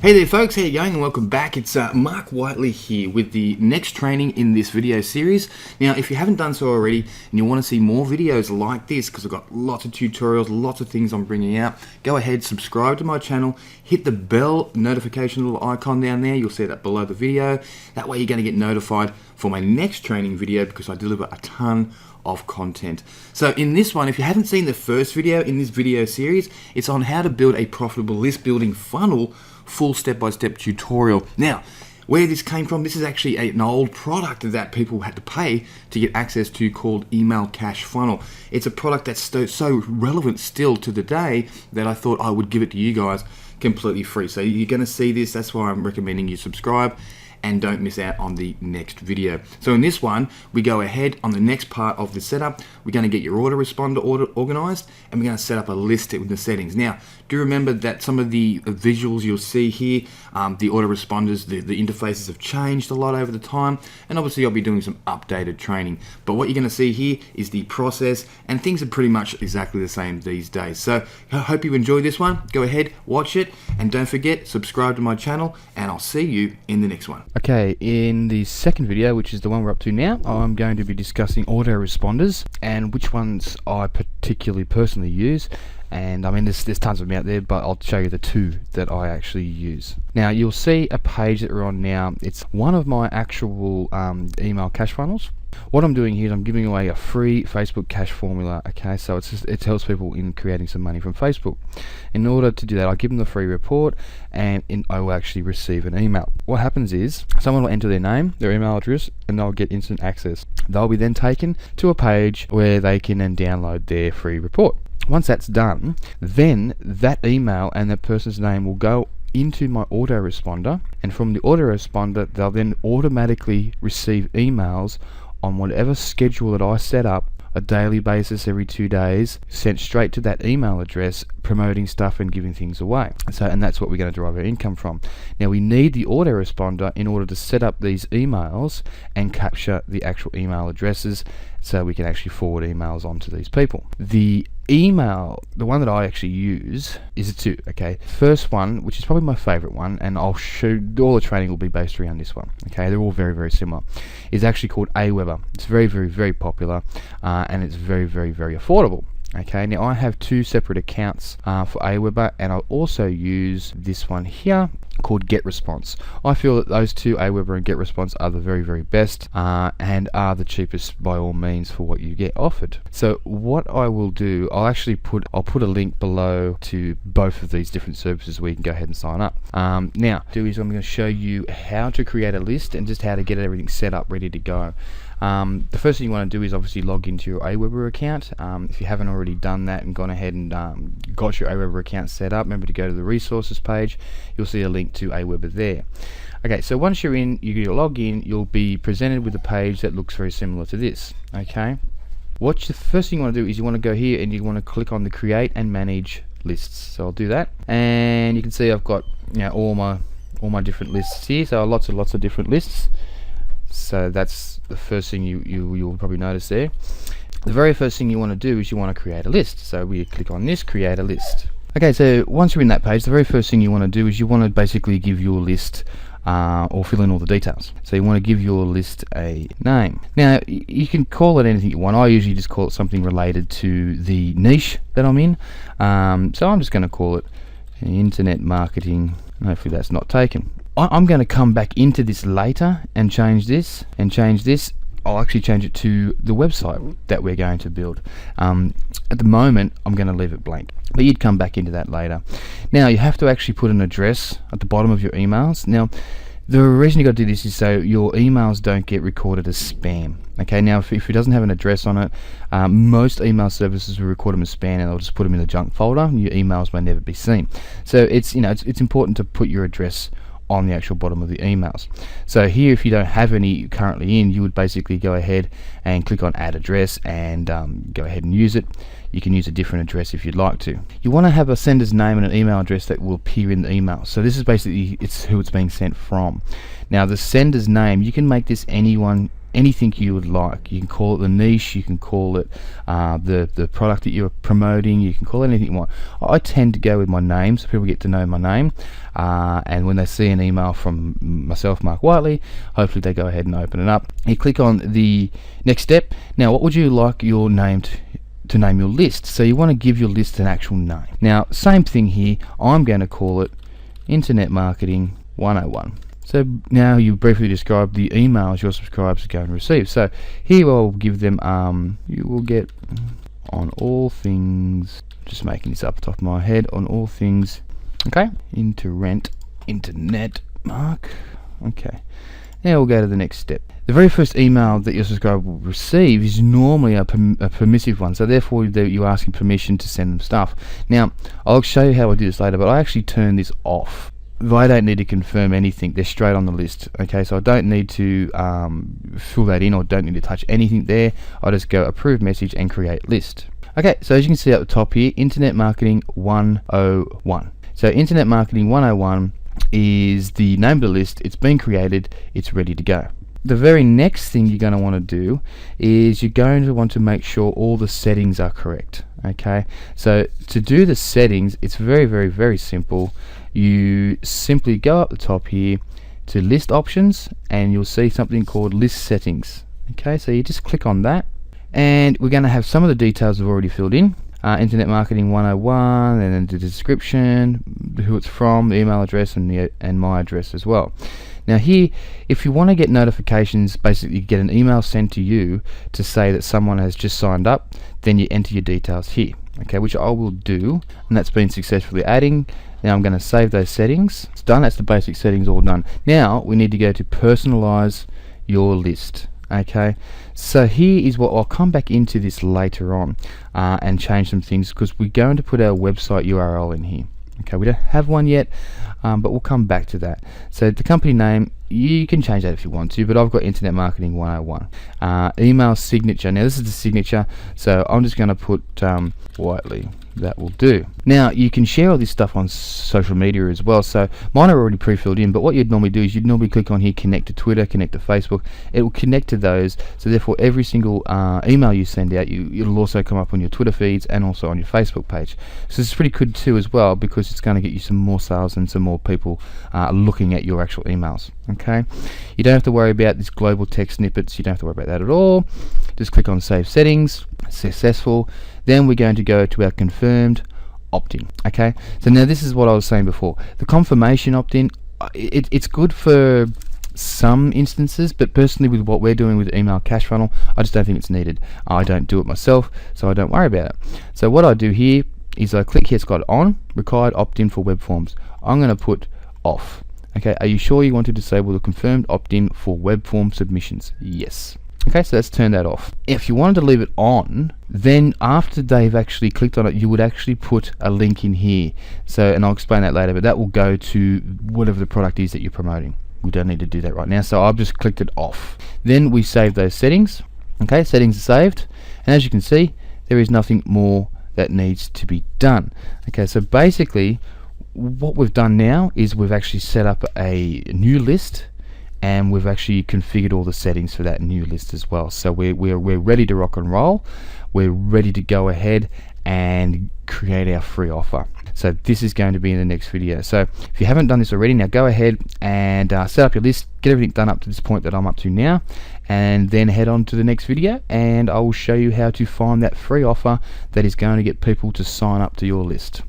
Hey there folks, how you going and welcome back. It's Mark Whiteley here with the next training in this video series. Now if you haven't done so already and you want to see more videos like this, because I've got lots of tutorials, lots of things I'm bringing out, go ahead, subscribe to my channel, hit the bell notification little icon down there, you'll see that below the video. That way you're going to get notified for my next training video because I deliver a ton of content. So in this one, if you haven't seen the first video in this video series, it's on how to build a profitable list building funnel, full step-by-step tutorial. Now, where this came from, this is actually an old product that people had to pay to get access to called Email Cash Funnel. It's a product that's so relevant still to the day that I thought I would give it to you guys completely free. So you're going to see this, that's why I'm recommending you subscribe and don't miss out on the next video. So in this one, we go ahead on the next part of the setup. We're going to get your autoresponder organized, and we're going to set up a list with the settings. Now, do remember that some of the visuals you'll see here, the autoresponders, the interfaces have changed a lot over the time, and obviously I'll be doing some updated training. But what you're going to see here is the process, and things are pretty much exactly the same these days. So I hope you enjoy this one. Go ahead, watch it, and don't forget, subscribe to my channel, and I'll see you in the next one. Okay, in the second video, which is the one we're up to now, I'm going to be discussing autoresponders and which ones I personally use. And I mean, there's tons of them out there, but I'll show you the two that I actually use. Now, you'll see a page that we're on now. It's one of my actual email cash funnels. What I'm doing here is I'm giving away a free Facebook cash formula. Okay, so it helps people in creating some money from Facebook. In order to do that, I give them the free report, and I will actually receive an email. What happens is someone will enter their name, their email address, and they'll get instant access. They'll be then taken to a page where they can then download their free report. Once that's done, then that email and that person's name will go into my autoresponder, and from the autoresponder they'll then automatically receive emails on whatever schedule that I set up, a daily basis every 2 days, sent straight to that email address, promoting stuff and giving things away. And that's what we're going to derive our income from. Now, we need the autoresponder in order to set up these emails and capture the actual email addresses so we can actually forward emails on to these people. The email, the one that I actually use is a two. Okay, first one, which is probably my favorite one, and I'll show all the training will be based around this one. Okay, they're all very similar. Is actually called Aweber. It's very popular, and it's very affordable. Okay, now I have two separate accounts for Aweber, and I'll also use this one here called GetResponse. I feel that those two, Aweber and GetResponse, are the very best and are the cheapest by all means for what you get offered. So what I will do, I'll put a link below to both of these different services where you can go ahead and sign up. Now, I'm going to show you how to create a list and just how to get everything set up ready to go. The first thing you want to do is obviously log into your Aweber account. If you haven't already done that and gone ahead and got your Aweber account set up, remember to go to the resources page. You'll see a link to Aweber there. Okay, so once you're in, you log in, you'll be presented with a page that looks very similar to this. Okay, the first thing you want to do is you want to go here and you want to click on the create and manage lists. So I'll do that, and you can see I've got all my different lists here. So lots of different lists. So that's the first thing you'll probably notice there. The very first thing you want to do is you want to create a list. So we click on this, create a list. Okay, so once you're in that page, the very first thing you want to do is you want to basically give your list or fill in all the details. So you want to give your list a name. Now, you can call it anything you want. I usually just call it something related to the niche that I'm in. So I'm just going to call it internet marketing. Hopefully that's not taken. I'm going to come back into this later and change this. I'll actually change it to the website that we're going to build. At the moment, I'm going to leave it blank, but you'd come back into that later. Now, you have to actually put an address at the bottom of your emails. Now, the reason you got to do this is so your emails don't get recorded as spam. Okay, now if it doesn't have an address on it, most email services will record them as spam and they'll just put them in the junk folder, and your emails may never be seen. So it's important to put your address on the actual bottom of the emails. So here, if you don't have any currently in, you would basically go ahead and click on add address and go ahead and use it. You can use a different address if you'd like to. You want to have a sender's name and an email address that will appear in the email. So this is basically who it's being sent from. Now, the sender's name, you can make this anyone anything you would like. You can call it the niche, you can call it the product that you're promoting, you can call it anything you want. I tend to go with my name, so people get to know my name, and when they see an email from myself, Mark Whiteley, hopefully they go ahead and open it up. You click on the next step. Now, what would you like your name to name your list? So you want to give your list an actual name. Now, same thing here, I'm going to call it Internet Marketing 101. So now you briefly describe the emails your subscribers are going to receive. So here I'll give them, you will get on all things, just making this up the top of my head, on all things, okay, internet, Mark, okay. Now we'll go to the next step. The very first email that your subscriber will receive is normally a permissive one, so therefore you're asking permission to send them stuff. Now, I'll show you how I do this later, but I actually turn this off. I don't need to confirm anything, they're straight on the list. Okay, so I don't need to fill that in, or don't need to touch anything there. I just go approve message and create list. Okay, so as you can see at the top here, Internet Marketing 101. So Internet Marketing 101 is the name of the list. It's been created, it's ready to go. The very next thing you're going to want to do is you're going to want to make sure all the settings are correct. Okay, so to do the settings, it's very simple. You simply go up the top here to list options, and you'll see something called list settings. Okay, so you just click on that, and we're going to have some of the details we've already filled in. Internet Marketing 101, and then the description, who it's from, the email address, and my address as well. Now here, if you want to get notifications, basically get an email sent to you to say that someone has just signed up, then you enter your details here, okay, which I will do, and that's been successfully adding. Now I'm going to save those settings. It's done, that's the basic settings all done. Now we need to go to personalize your list. Okay, so here is what I'll come back into this later on and change some things, because we're going to put our website URL in here. Okay, we don't have one yet, but we'll come back to that. So the company name, you can change that if you want to, but I've got Internet Marketing 101. Email signature, now this is the signature, so I'm just going to put Whiteley. That will do. Now you can share all this stuff on social media as well, so mine are already pre-filled in, but what you'd normally do is you'd normally click on here, connect to Twitter, connect to Facebook. It will connect to those, so therefore every single email you send out, it'll also come up on your Twitter feeds and also on your Facebook page. So it's pretty good too as well, because it's going to get you some more sales and some more people looking at your actual emails. Okay, you don't have to worry about this global text snippets, you don't have to worry about that at all. Just click on save settings, successful. Then we're going to go to our confirmed opt-in. Okay, so now this is what I was saying before. The confirmation opt-in, it's good for some instances, but personally with what we're doing with Email Cash Funnel, I just don't think it's needed. I don't do it myself, so I don't worry about it. So what I do here is I click here, it's got on, required opt-in for web forms. I'm going to put off. Okay, are you sure you want to disable the confirmed opt-in for web form submissions? Yes. Okay, so let's turn that off. If you wanted to leave it on, then after they've actually clicked on it, you would actually put a link in here. So, and I'll explain that later, but that will go to whatever the product is that you're promoting. We don't need to do that right now, so I've just clicked it off. Then we save those settings. Okay, settings are saved, and as you can see, there is nothing more that needs to be done. Okay, so basically what we've done now is we've actually set up a new list, and we've actually configured all the settings for that new list as well. So we're ready to rock and roll. We're ready to go ahead and create our free offer. So this is going to be in the next video. So if you haven't done this already, now go ahead and set up your list, get everything done up to this point that I'm up to now, and then head on to the next video, and I will show you how to find that free offer that is going to get people to sign up to your list.